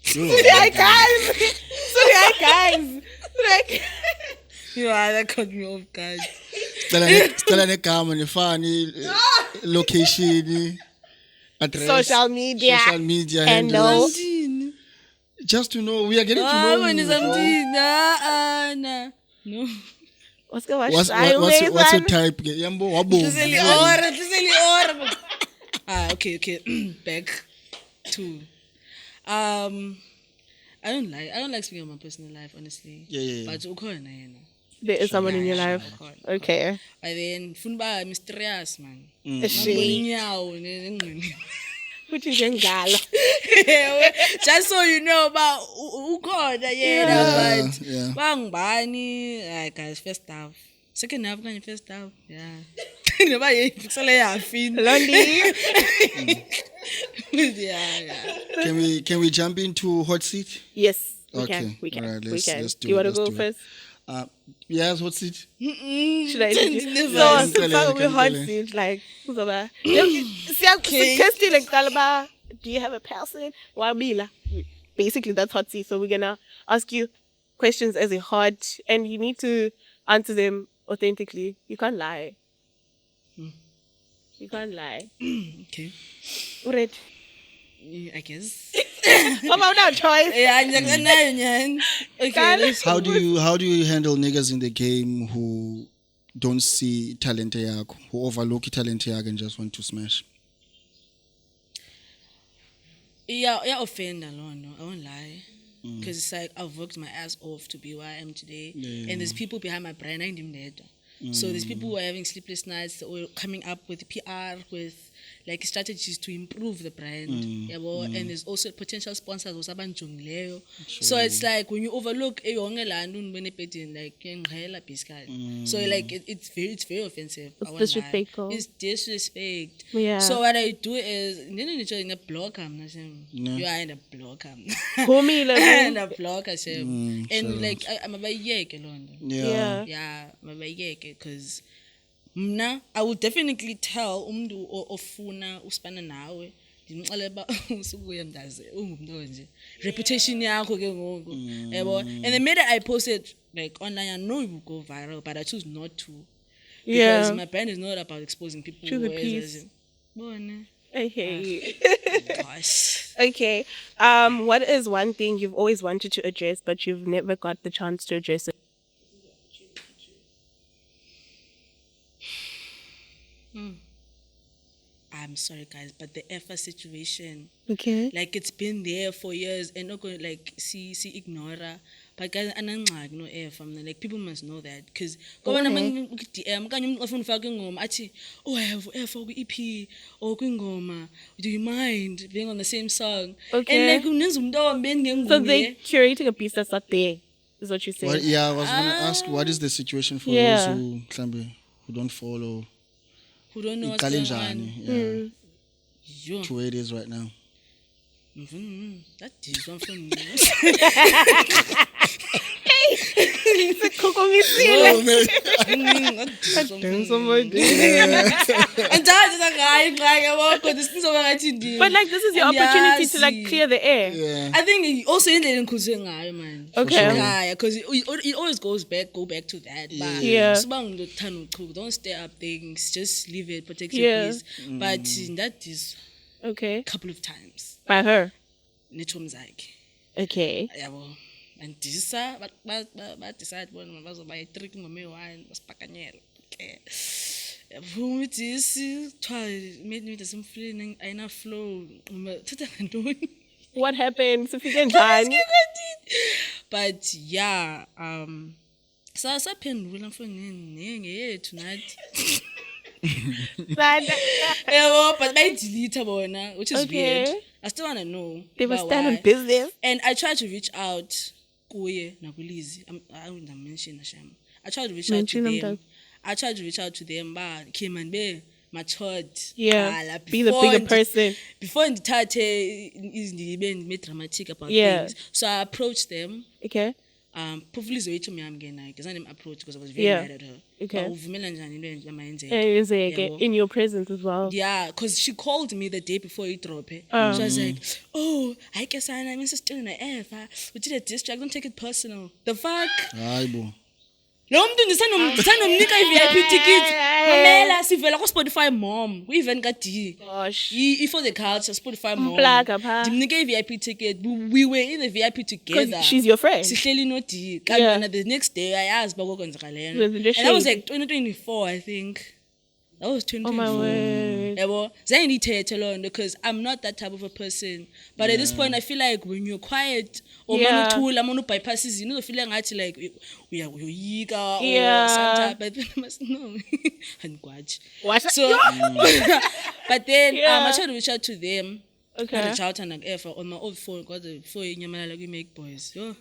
Hi guys. Sorry, guys. Like, Yeah, that caught me off guard. Stella negama nefani location address social media. handles. Handle. Just to know, we are getting to know When you. is bro. something? Nah. No. What's going What's your type? Yambo wabo. Tiseli or. Okay. Back to I don't like speaking of my personal life, honestly. Yeah. But ukhona yena. There is someone in your Yeah, life. ukhona. Okay. But then funa mysterious man. She. Inyawo nengqini. Which is ngalo. Just so you know about ukhona Yeah, but yeah. bangibani guys first half. Second half kanye first half. Yeah. Noba yifixele yafini. Londi. Yeah. Can we jump into hot seat? Yes. We Okay. can. We can. Alright, we let's- can. let's do you it, want to let's go do it. first? Yes, hot seat. Should I introduce? Never. So, Can so you we hot tell seat like who's over? Testing like kalaba Do you have a person? Wabila. Basically, that's hot seat. So we're gonna ask you questions as a hot, and you need to answer them authentically. You can't lie. You can't lie. Okay. Alright. Yeah, I guess. How about now, choice? Yeah, okay, let's How do you handle niggas in the game who don't see talent yakho, who overlook talent yakho and just want to smash? Yeah, offend alone. I won't lie. Because it's like I've worked my ass off to be where I am today. And there's people behind my brand, I ain't even dead. So there's people who are having sleepless nights or coming up with PR, with like strategies to improve the brand. And there's also potential sponsors or sabanjongleyo. So it's like when you overlook like so like it's very offensive. I won't lie. Disrespectful. It's disrespect. Yeah. So what I do is in a block you are in a block Homie, like, and a block and like I'm a alone. yeah. Yeah, because mna I will definitely tell umuntu ofuna uspana nawe ndimxele ba usukuya ndaze ungumuntu nje reputation yakho ke ngoku yabo. And the minute I post it like online, I know it will go viral, but I choose not to because my brand is not about exposing people True the who peace. Okay. gosh. Okay. What is one thing you've always wanted to address but you've never got the chance to address it? I'm sorry guys, but the EFA situation, Okay. like it's been there for years and not going like see ignore. But guys, anangxaki no EFA, like people must know that because ngoba nama DM kanye umuntu ofuna ufaka ingoma athi oh I have EFA ku EP or kwingoma, do you mind being on the same song? Okay. And like unenza umuntu owambeni So they're ngenguye. curating a piece that's not there, is what you're saying. Well, yeah, I was gonna ask, what is the situation for Yeah. those who don't follow? Who don't know what's Iqale going njani, on. yeah, Yo. to where it is right now. That is one from me. Kukumisile. But like this is your opportunity to like clear the air. Yeah. I think also in the man. Okay. Yeah, because it always go back to that. But Yeah. don't stir up things. Just leave it, protect Yeah. your peace. But that is Okay. a couple of times. By her. Nechomzaki. Okay. Yabo. And this but decide when bazoba i-3 ngoma eyi-1 basipakanyela. Okay. Yabo this made me some feeling ayina flow. Thatha ngantoni? What happened? Sifike njani? But yeah, saphendula mfowethu ngeyethu nathi. Yeah, but I delete bona, which is Okay. weird. I still wanna know. They were about stand on why. business. And I tried to reach out kuye nakulizi. I wouldn't mention Hashem. I tried to reach out to Mention them, them. dog. I tried to reach out to them, but came and be matured. Yeah. Be the bigger person. Before ndithathe izindibe ndime-dramatic about Yeah. things. So I approached them. Okay. Probably zoyithi miyamngena because I didn't approach because I was very Yeah. mad at her. Okay. But uvumela njani into enje mayenzeke? And you say Yabo. in your presence as well. Yeah, because she called me the day before it dropped. She was like, oh, I guess I'm still in the Eva. We did a diss track, don't take it personal. The fuck? Hayi bo. Lo muntu ndisanomnika i-VIP ticket. Mamela sivela ku Spotify mom. We even got D. Gosh. For the culture Spotify mom. Mplaga pha. Ndimnike i-VIP ticket. We were in the VIP together. Because she's your friend. Sihleli no D. Yeah. Kanti the next day ayazi bakokwenzeka lento. There's the And that was shade. like 2024, I think. That was 2024. Oh my word. Yabo, zange ndithethe loo nto because I'm not that type of a person. But at this point, I feel like when you're quiet, or Yeah. manuthula, bypass izinto, uzofeel ngathi like uyoyika or Yeah. something. But then I must know. Andikwathi. What? So, but then Yeah. I tried to reach out to them. Okay. I reached out and like on my old phone, got the phone Nyamalala we make boys. Yo.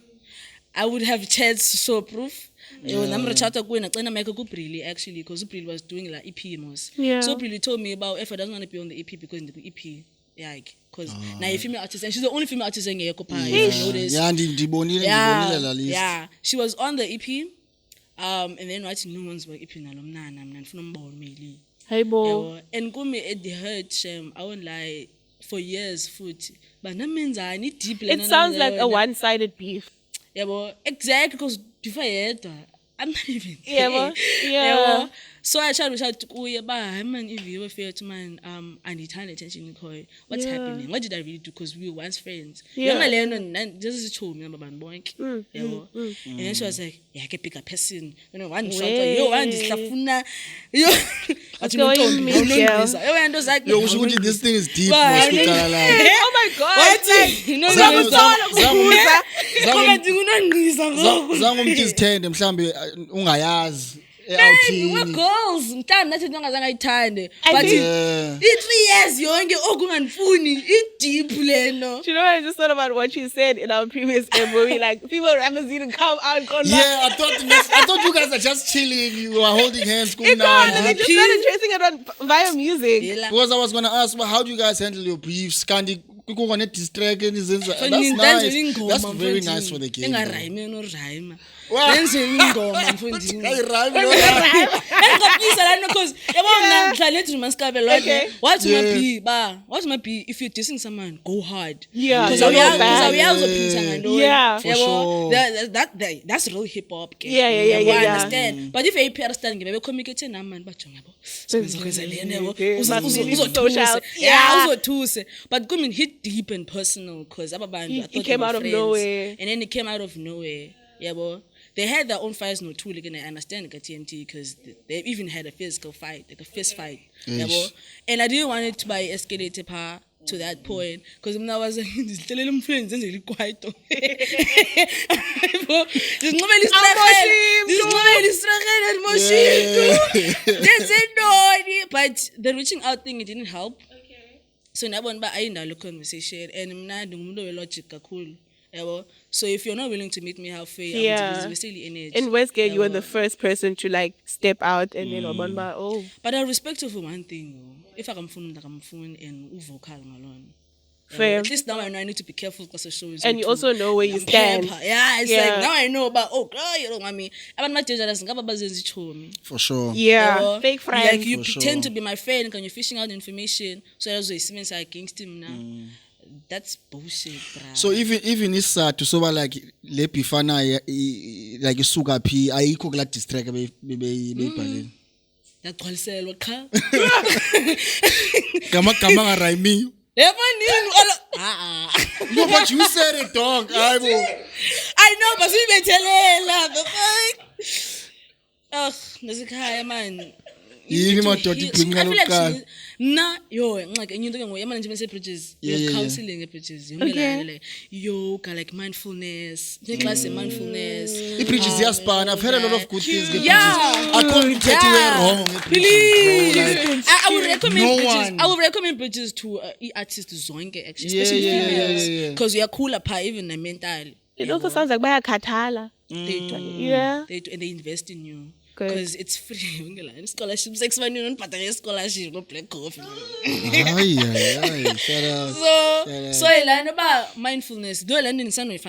I would have chats to show proof. I'm reach out to go and make a Brili actually because Brili was doing like EP mos. Yeah. So Brili told me about if I doesn't want to be on the EP because in the EP, yeah, because now a female artist and she's the only female artist in Yekopa. You notice? Yeah, ndibonile la list. Yeah, she was on the EP. And then what no one's about EP nalomnana mna ndifuna umbone maybe. Hey bo. And kumi at the hurt shame I won't lie for years futhi banamenzani deep It sounds like a one-sided beef. yabo exactly because before yedwa I'm not even Yeah, there. bo. Yeah. Yabo. So I tried to shout kuye ba hayi man if you felt man andithanda attention ikhoyo what's Yeah. happening what did I really do because we were once friends Yeah. yonke lento this is true mina babantu bonke yabo and then she was like yake bigger person one shot yo andihlafuna yo athi going ntombi mean girl. awunondisa yo nto zakhe Yo, usho ukuthi this thing is deep Ba- mosikuqala la. Oh my God. wathi no Zangu- zangu- comment unongisa ngoku Zangu izithende mhlambe ungayazi we're eouthini. girls mhlawumbe nathi into ongazange ayithande I but think- Yeah. i-3 years yonke okungandifuni i-deep leno Do you know what I just thought about what you said in our previous movie? Like, people rappers didn't come out. Yeah, I thought you guys are just chilling. You are holding hands. It's on, and they kumnandi. just started tracing it on via music. Yela. Because I was gonna ask, well, how do you guys handle your briefs? Kanti kukhona ne-distract enizenza. So That's nindenzela nice. ingoma, That's very mfondini. nice for the game. engarayimi norayima Wow. nenzela ingoma mfondini Ayirhyme, no. engikopisa lana because yabo mna ngihlala ethi nomaskabe Okay. lonke wathi Yeah. wathi mabi if you're dissing someone go hard Yeah, because don't go back. awuyazi uzophindisa ngantoni Yeah. For yabo sure. that's real hip hop ke Yeah. Yabo, I Yeah. understand but if APR stand ngibe communicate namani bajonga yabo sikwenza lena yabo Okay, must be really uzothuse social. yeah Yeah. uzothuse but come hit deep and personal because abantu He- I he thought came they were out of friends. nowhere. And then he came out of nowhere. Yeah, but they had their own fights, no tool. Again, I understand like, TNT because they even had a physical fight, like a fist fight. Yeah, Yes. but, and I didn't want it to be escalated to that point because when I was like, telling them friends, and they quiet. This nobody They said no, but the reaching out thing it didn't help. So nabona ba ayindalo conversation and mina ndingumuntu welogic kakhulu yabo so if you're not willing to meet me halfway Yeah. I'm silly energy In Westgate, you were Yabo. the first person to like step out and then wabona, oh, but I respect you for one thing though. If akamfuni ndakamfuni and uvocal ngalona fair. at least now I know I need to be careful because the show is And you also know where you stand. yeah it's Yeah. like now I know about girl you don't want me abantu madangerous ngaba bazenza ichomi For sure. Yeah, Yabo, fake friends. like you For pretend sure. to be my friend because you're fishing out information so yazoyisebenzisa against him now that's bullshit bruh. So even isizathu soba like le bifana like isuka phi ayikho kula distract beyibhaleni. Yagcwaliselwa cha Gama ngarhyme. yebo nini No, but you said it, dog. Hayibo. I know but sibethelela the fuck nesikhaya man Yini madoda ibhinqa lokuqala. mna yo nxake enye into ke ngoku yamanje nje bese-bridges Yeah. counseling e-bridges yonke laa like yoga like mindfulness class mindfulness I-bridges iyaspan. I've heard a lot of good things nge-bridges. Yeah. Akho mthetho Yeah. wrong nge-bridges, Please. bro. Like, I would recommend No bridges. one. I would recommend bridges to artists zonke actually, Yeah, especially yeah, females, yeah. because we are cooler pa even mentally. It also sounds like bayakhathala. They do. Yeah. They do, and they invest in you. Good. Because it's free. Scholarships, sex money, don't pay scholarship, no black coffee. Ay, shut up. So I learned about mindfulness. Though I learned in some way,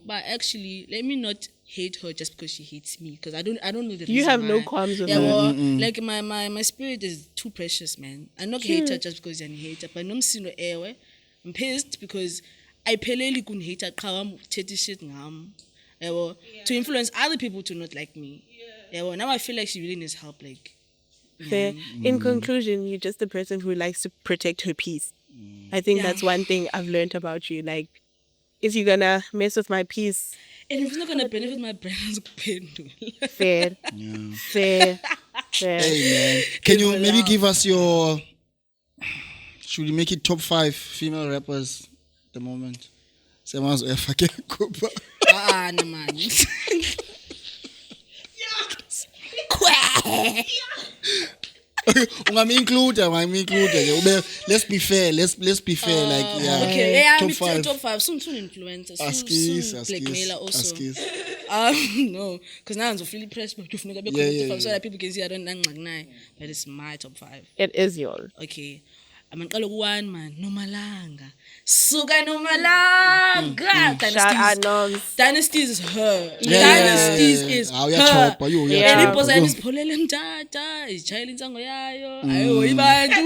but actually, let me not hate her just because she hates me. Because I don't know the reason. You have no why. qualms with Yeah, that. well, like my spirit is too precious, man. I not hate her just because you're a hater, but no msino ewe. I'm pissed because I peleli kun hate her kawam chetty shit ngam. To influence other people to not like me. Yeah, well, now I feel like she really needs help. Like, Fair. In conclusion, you're just the person who likes to protect her peace. I think Yeah. that's one thing I've learned about you. Like, if you're gonna mess with my peace, and if it's not gonna benefit my brand, it's fair, fair, fair. Hey, man. Can you Give it maybe up. give us your... Should we make it top 5 female rappers at the moment? Semazo efake kuba. no man. Ungami-include ke. Let's be fair. Let's be fair. Like, yeah. Okay, yeah, Top I'm 5. top 5. Soon influencer. Askis. Blackmailer also. Askis. No, because now I'm so really pressed. But you Yeah, top 5 so that people can see I don't know, but it's my top 5. It is yours. Okay. amaqala ku-1 man Nomalanga suka Nomalanga Dynasties is her Dynasties is her Uyachopa, yo, Yeah. and uyachopa, ibhozana yo. isipholele mtata izitshayela insango yayo ayihoyi bantu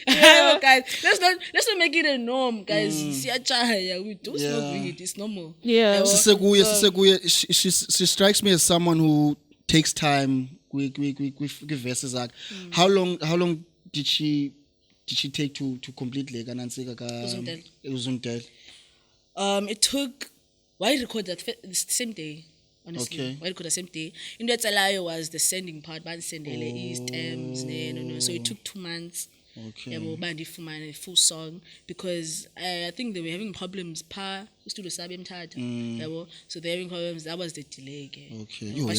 Ayiho, guys let's not make it a norm guys siyatshaya we do smoke weed it's normal Yeah. Yabo? Sisekuye, she strikes me as someone who takes time with verses zakhe. How long did she take to complete le kanansika ka Uzundele. Uzundele? It took why record that the same day honestly Okay. why record the same day into etsalayo was the sending part banisendele stems no so it took 2 months Okay. yabo bandifumana a full song because I think they were having problems pa studio sabe emthatha yabo so they were having problems that was the delay ke Okay. Yo, but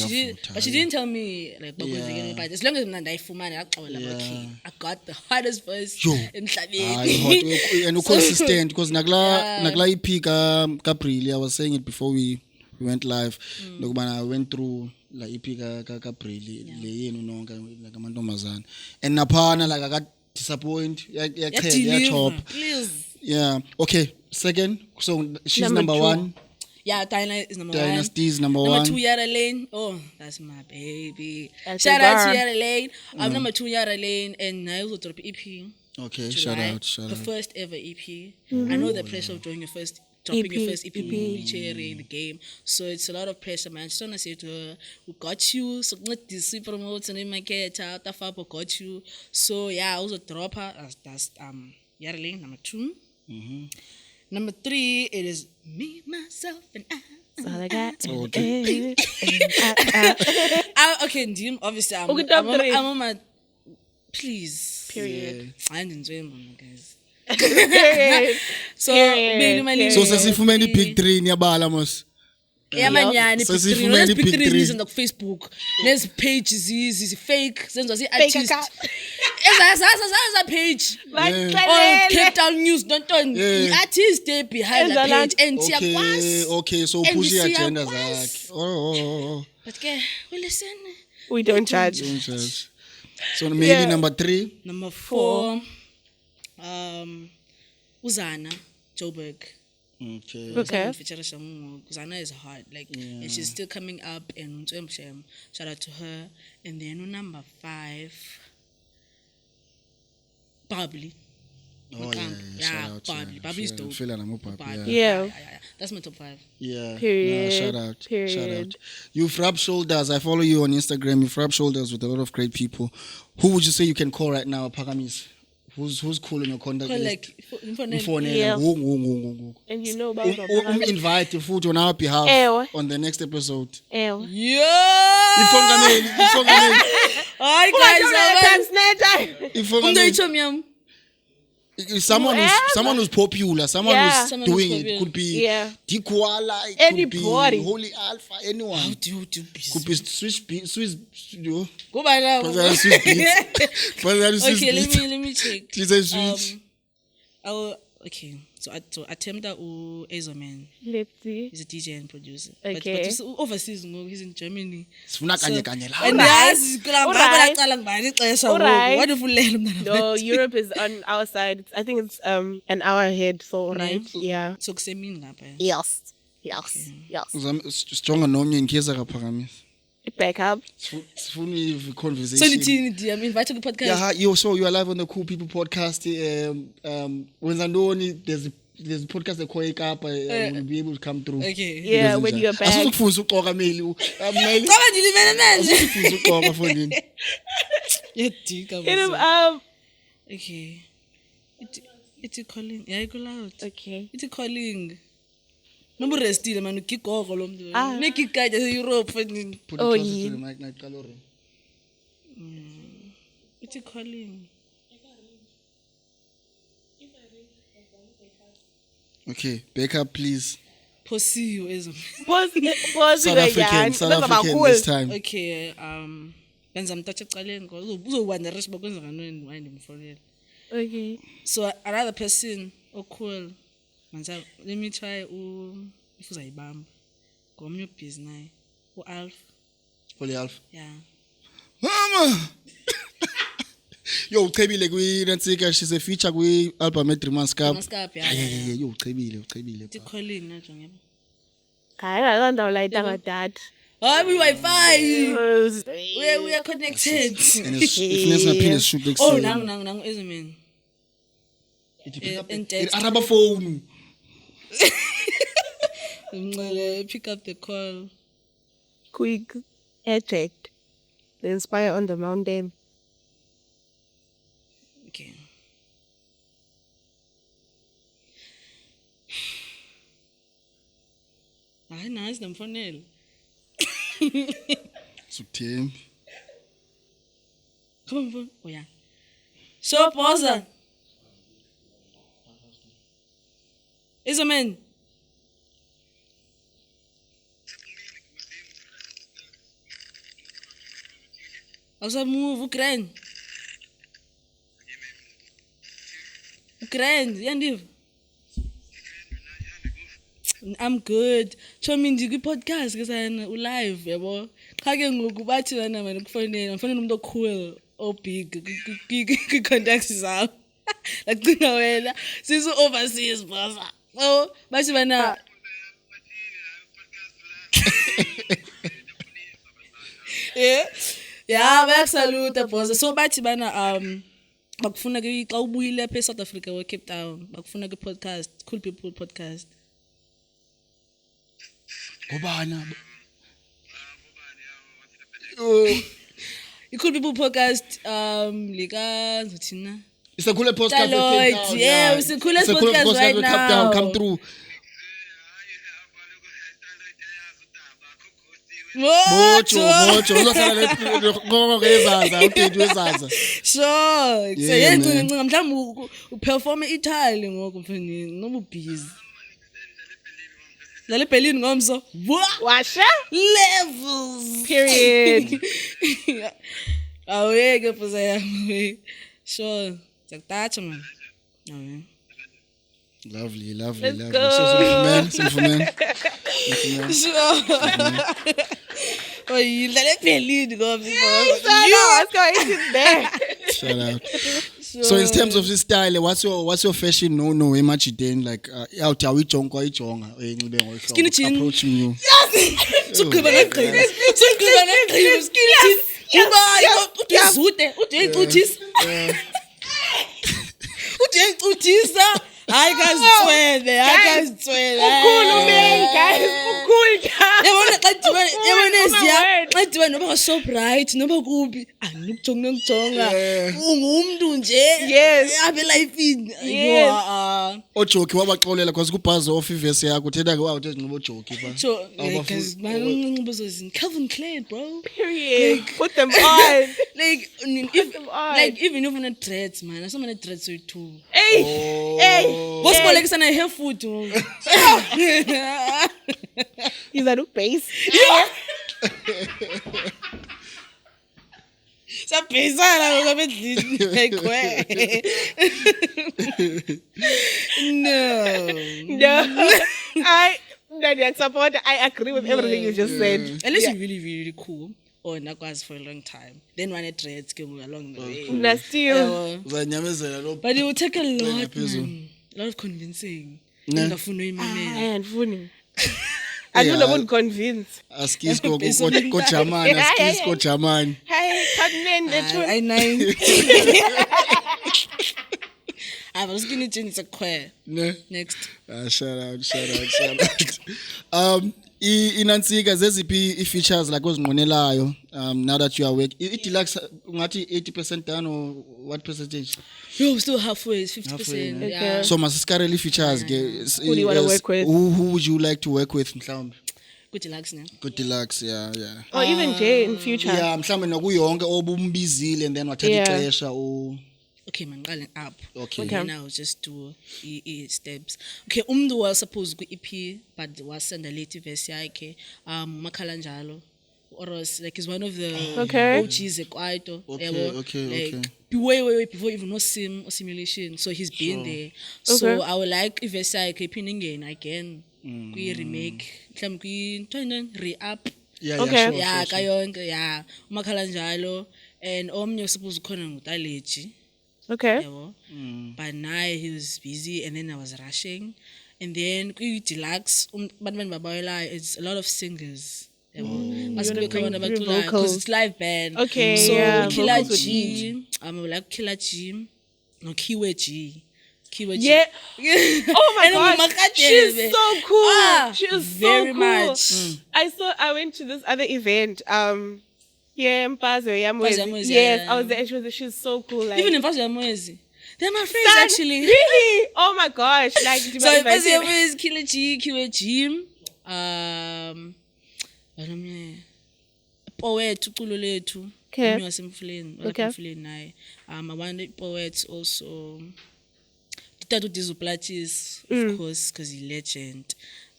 she didn't tell me like Yeah. but as long as mna ndayifumana yaxola okay I got the hardest verse Yo. emhlabeni Hot and consistent because nagla EP ka Briley, I was saying it before we went live. Lokubana I went through la EP ka Briley le yenu nonke like amantombazana and naphana like I got disappoint ya chop. Please. Yeah. Okay. Second. So she's Number number 2. 1. Yeah, Dynasty is number Dynasty is number 1. one. Number 2, Yara Lane. Oh, that's my baby. That's Shout your out to girl. Yara Lane. I'm number 2, Yara Lane, and I also drop EP. Okay. July. Shout Her out. first ever EP. I know the pressure of dropping your first EP, in the game. So it's a lot of pressure, man. I just wanna say to her, we got you. So let this promote and market out Fabo got you. So yeah, I also drop her. That's Yara Lane, number 2. Number 3, it is me, myself, and I. That's all I got. Okay. Okay, Ndim, obviously I'm Okay, top 3. I'm on my please. Period. I enjoy them, guys. Period. So Period. baby, my Period. So sasifumene big 3 niyabala mos. yeah, man, yeah, So big sifumene three. There's big big three. three on the Facebook. There's pages, is fake. Senzo si Fake artist. account. As a page. On Cape Town News, don't turn. The artist they behind the page and Okay, so And push we your see agenda our zakhe. Oh. But okay, we listen. We don't judge. Don't judge. So maybe Yeah. number 3. Number 4, Uzana Joburg. Okay. Okay. Uzana is hard, like, and she's still coming up. And shout out to her. And then number 5, Bubbly. Oh Yeah, shout out. Bubbly. Bubbly's dope. Feel like I'm up, Bubbly. yeah. Yeah. That's my top 5. Yeah. Period. Shout out. Shout Period. out. You've rubbed shoulders. I follow you on Instagram. You've rubbed shoulders with a lot of great people. Who would you say you can call right now, Pagamis? Who's cool in your contact list? Like, Mfonele. Yeah. Who. And you know about Invite the food on our behalf Ewe. on the next episode. Ew. yeah. Ifongameli. Hi guys, Snatcher. Someone who's popular, someone Yeah. who's Someone doing who's it. popular. Could be Yeah. Dikuala, it Anybody. could be Holy Alpha, anyone. How do you do Could be Swiss studio. Go by now. Swiss beats. Okay, let me check. She's a Swiss. Okay, so Atemda Ezoman. Let's see. He's a DJ and producer. Okay. But he's overseas, he's in Germany. Sifuna kanye kanye la. And yes, Alright. wonderful No, Europe is on our side. I think it's an hour ahead. So right. Yeah. So kusemini lapha. Yes. Yes. Yes. Stronger nomnye in case akaphakamisa. Back up. Sifuna So conversation. nithini I'm invited to the podcast. Yeah, so you are live on the Cool People podcast. When Zandoni, there's a podcast that called Ekapa, will be able to come through. Okay. Yeah, when you're back. Asizokufundisa uqoka Meli. Meli. Come deliver man. Asizokufundisa uqoka fonini. Yedika. Hit him up. Okay. It's calling. Yeah, go loud. Okay. It's calling. No more restile man ukigoko lo mntu. Ah. Nekikaja e-Europe fonini. Put it Oh, closer yeah. to the mic, night calorie. It's calling. Okay, back up, please. Posiyo ezo. Pause South African this time. Okay, benza mtacha ecaleni ngoba uzowanda rush bakwenza kanweni why ndimfonela. Okay. So another person cool. Manza let me try if uzayibamba. Ngomnye ubusy naye. Alf. Holy Alpha. Yeah. Mama! Yo uchebile kwi-Nansika, she's a feature kwi-album eDreamers Cup. Dreamers Cup, Yeah, yeah, yeah, yeah, yo uchebile. Ti calling na jonge yabo. Hayi ngalanda ulayita ngadad. Oh, we Wi-Fi. We are connected. And if nesingaphinde sishude Oh, ekuseni. nang Ezeman. It araba phone. Pick up the call. Quick, eject. The Inspire on the Mountain. Okay. Hayi nice namfonela. Sukuthembi. Come on phone. Oh yeah. So pause. Ezeman. Awusa move Ukraine. Ukraine, yandiva. I'm good. Show me ndikwi podcast kesana ulive yabo. Cha ke ngoku bathi bana mina kufonela, ngifonela umuntu ocool, obig ku contacts zabo. Lagcina wena sisu overseas boss. Oh, bathi bana Yeah, bayakusaluta boss. So bathi bana bakufuna ke xa ubuyile lapha eSouth Africa we Cape Town, bakufuna ke podcast, Cool People podcast. Ngobana. Oh, I-Cool People podcast lika ngizothina. it's a cool podcast. Lloyd, yeah, it's a coolest podcast right Cape now. Town, come through. Mocho, uzosala ngoko ngezaza, udate wezaza. Sure. Yeah, Seyenza man. ngicinga mhlawumbe uperform eItaly ngoku mfana noma ubusy. Lale Berlin ngomso. Washa? Levels. Period. Aweke phuza yami. Sure. Zakutacha man. Awe. Lovely. Let's lovely. go. Simfumen. Sure. Oh, you lale Berlin ngomso. What's going there? Shout out. So in terms of this style, what's your fashion no imagine like out awijonga enxibe ngolo hlobo Skinny jean. approaching you. Sugqiba ngegqiba. Sugqiba ngegqiba skinny jeans. Uba uzude uyicuthisa. Uyicuthisa. Hayi kazitswele. Ukhulu man, guys. Ukhulu guys. Yabona yabona eziya word. xa diba noba so bright noba kuphi anokujonga ungumuntu nje Yes. apha elifini Yes. Ojoki wabaxolela because kubhazi off iverse yakho uthetha ke wathi ezinxiba ojoki ba. so Abafu- guys manunxibo zozini Calvin Klein bro Period. Put them on. like them on. like even if una dreads man asoma ne dreads so too Hey. Hey. bosibolekisa na hair food Is that a base? Sabhizana ngoba endlini ekwe no I agree with everything you just said. unless you're really really cool or nakwazi for a long time then one dreads ke along the way Na still. Yabo. Uzanyamezela lo. But it will take a lot, phezulu. man. A lot of convincing. Ne. Ngafuna uyimamela. And funny. I don't know what convince. Askisko Bhiso ko German, askisko German. Hey, Pagnen, the truth. I nine. I was skinny jeans a queer. Ne. Next. Shout out. Inansika zeziphi features like ozinqonelayo now that you are work deluxe ngathi 80% done or what percentage? Yo, still halfway, it's 50%. Halfway. Yeah. Okay. So masiskareli features ke Who do you wanna work with? Who would you like to work with mhlawumbe? Good deluxe now. Good deluxe, yeah. Or even Jay in future. Yeah, mhlawumbe nokuyonke obumbizile and then wathatha Yeah. ixesha o Okay, man, calling up. Okay. Okay. Now just do steps. Okay, was supposed to EP, but was send a late verse yakhe. Makhala njalo. Or was like he's one of the Okay. OGs Ekwaito. Okay. Like way before even no sim or simulation. So he's been there. So Okay. I would like if verse yakhe pinning again. We remake. Mhlambe re-up. Yeah, Okay. sure, Yeah, sure. kayonke yeah. Makhala njalo. and omnye was supposed to khona ngutaleji. Okay. Yabo. But now he was busy and then I was rushing. And then deluxe, it's a lot of singers. Yabo. Must be bring because vocals. it's live band. Okay, So yeah, Killer vocals would G, like Killer G, no Kiwe G. Kiwe G. Yeah. Oh my And gosh. Makate, She's babe. so cool. Ah, She is very so cool. much. I went to this other event. Yeah, Mpazo, Mwezi, yes, yeah. I was there. She's so cool. Like, Even in Fast Mwezi. They're my friends Son, actually. Really? Oh my gosh. Like, So in Fast Mwezi, Killer G, Kiwe G, poet uculo lethu Okay. umnye wasemfuleni Okay. wasemfuleni naye abantu poets also Tatu Dizuplatis of course because he's legend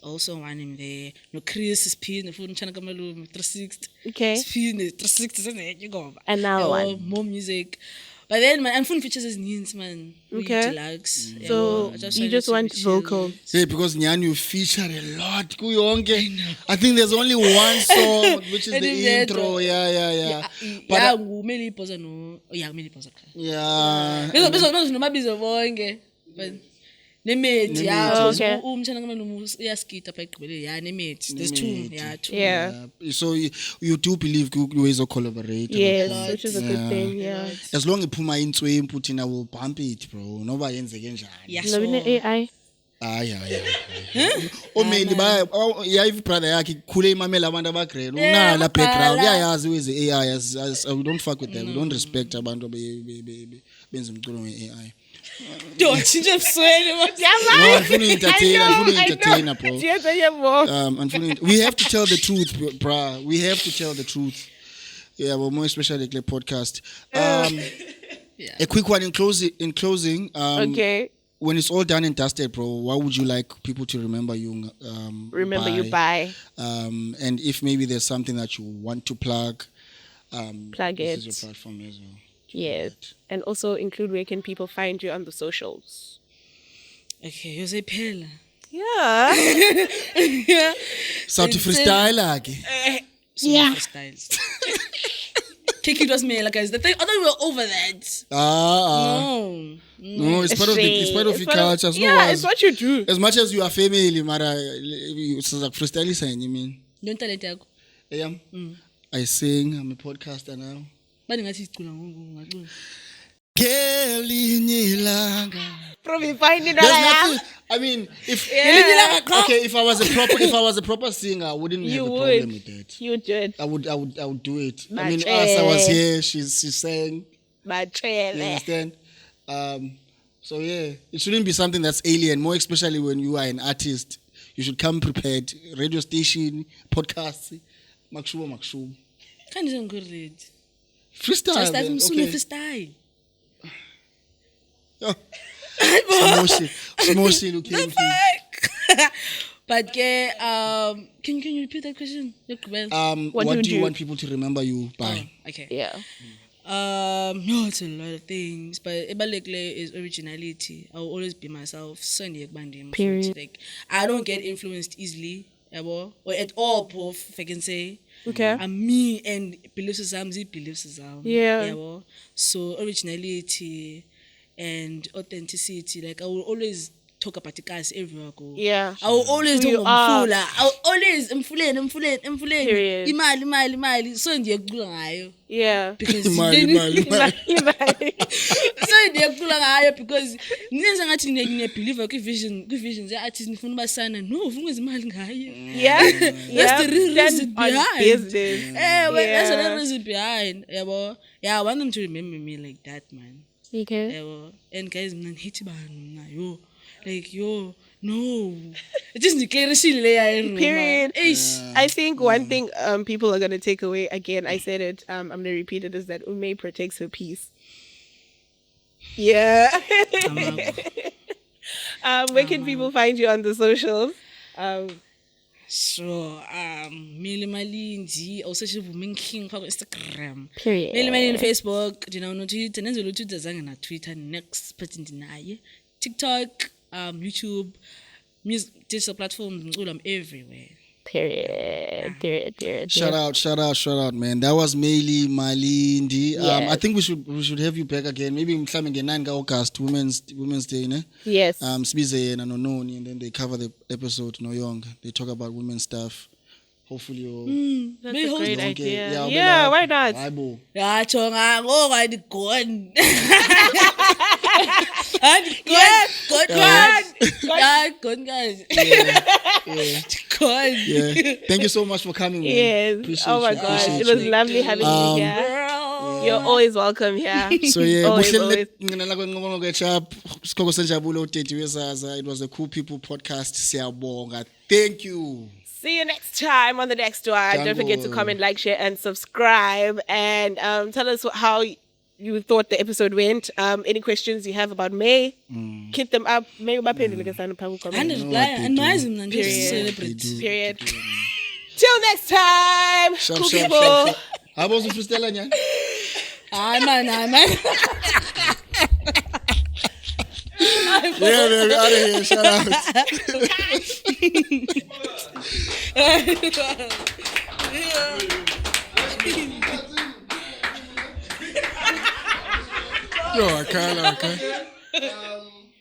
also one him there no Chris is P no futhi mchana kamalume 360 Okay. P ne 360 senenye ngoba Another one. more music but then man and features ezininzi man Okay. deluxe So you just want vocals. Hey, because Nyani, you feature a lot. Kuyonke. I think there's only one song, which is And the in the intro. intro. Yeah. But yeah ngumele ipoza no kumele ipoza yeah. Bizo nomabizo bonke but Nemate, yeah. Oh, okay. Umchana kamalume uyaskita pha igqibele yeah Nemate. There's two, Nemate. yeah, two. Yeah. So you do believe ways of collaborate. Yes, which is a good thing. Yeah. As long as iphuma intswempu thina will bump it, bro. Noba yenzeke njani. Yeah, No, in the so AI. Omeli yayive brother yakhe khule imamela abantu abagrade Yeah, unala background baqala. yayazi weze AI we don't fuck with them. We don't respect abantu benza umculo nge-AI. don't change ebusweni No, I'm entertainer, bro. We have to tell the truth, bruh. We have to tell the truth. Yeah, but more especially like podcast. Yeah. A quick one in closing. Okay. When it's all done and dusted, bro, what would you like people to remember you? Remember you by. And if maybe there's something that you want to plug, Plug this it. is your platform as well. Yes. And also include where can people find you on the socials. Okay, you say phela. Yeah. Yeah. South freestyle again. Yeah. Styles. Take it was me like guys. I thought we were over that. No, it's part of your culture. So Yeah, it's what you do. as much as you are family, mara it's like freestyle sign, you mean? Don't tell it yakho. I sing, I'm a podcaster now. Bani ngathi sicula ngoku. Kelinye ilanga. Probably finding There's out. nothing. I mean, if Yeah. okay, if I was a proper singer, I wouldn't You have a would. problem with that. You do it. I would do it. I But mean, Asa was yeah. here. She sang. But You understand? So yeah, it shouldn't be something that's alien. More especially when you are an artist, you should come prepared. Radio station, podcast, makshubo. Kanti ngikuready. Freestyle. Just that man, msulu okay. freestyle. Oh. Small shit, okay. But can you repeat that question? What What do do you you want people to remember you by? Okay. Yeah. No, it's a lot of things, but ebalekle is originality. I will always be myself. Period. Like I don't get influenced easily, or at all, if I can say. Okay. I'm me and beliefs zam. Yeah. Yabo. So originality and authenticity. Like I will always talk about the guys everywhere I go. Yeah. I will always Who talk you are. about I will always emfuleni. Period. Imali. So ndiyekucula ngayo. Yeah. Because Imali. so ndiyekucula ngayo because ninenza ngathi niyabelieve kwi-vision ze-artist nifuna ubasana no ufuna ukwenza imali ngayo. Yeah. That's the real Stand reason on behind. business. That's the reason behind. Yeah, I want them to remember me like that, man. Okay. And guys, mna ngithi bani mna yo. Like yo, no. It just declaration layer. Period. I think one thing people are gonna take away again, I said it, I'm gonna repeat it, is that Ume protects her peace. Yeah. Where can people find you on the socials? So, Mili Malindi, also she Women King on Instagram. Period. Mili Malindi on Facebook, you know, no Twitter, Nenzo Twitter zanga Twitter next person deny. TikTok, YouTube, music digital platforms, I'm everywhere. Period. Shout out, man. That was Meili Malindi. I Yes. think we should have you back again. Maybe mhlambe nge-9 August, Women's Day, ne? Yes. Sibize yena noNoni, and then they cover the episode noyonke. They talk about women's stuff. Hopefully you That's May a host great yonke- idea. ube Yeah, lapho. why not? Hayibo. Yatsho ngako kanti gone. Yes, Gone guys. Yeah. Gone. Yeah. Thank you so much for coming, man. Yes. Appreciate Oh my you, gosh. appreciate It was you. lovely having you here. Girl. You're always welcome here. So yeah, always, buhle always. nginala kwenqomo ketchup. Sikhoko senjabulo udeti wezaza. It was a Cool People podcast. Siyabonga. Thank you. See you next time on the next one. Don't forget to Jungle. comment, like, share, and subscribe. And tell us how you thought the episode went. Any questions you have about May, keep them up. May baphendule sana phambi And comment. reply, and why is it Period. celebrate? Period. Till next time, Sharp, cool sharp, people. sharp, sharp. How was the freestyle, nyani? Hi man. Yeah, man, we out of here. Shout out. Yo, I can't.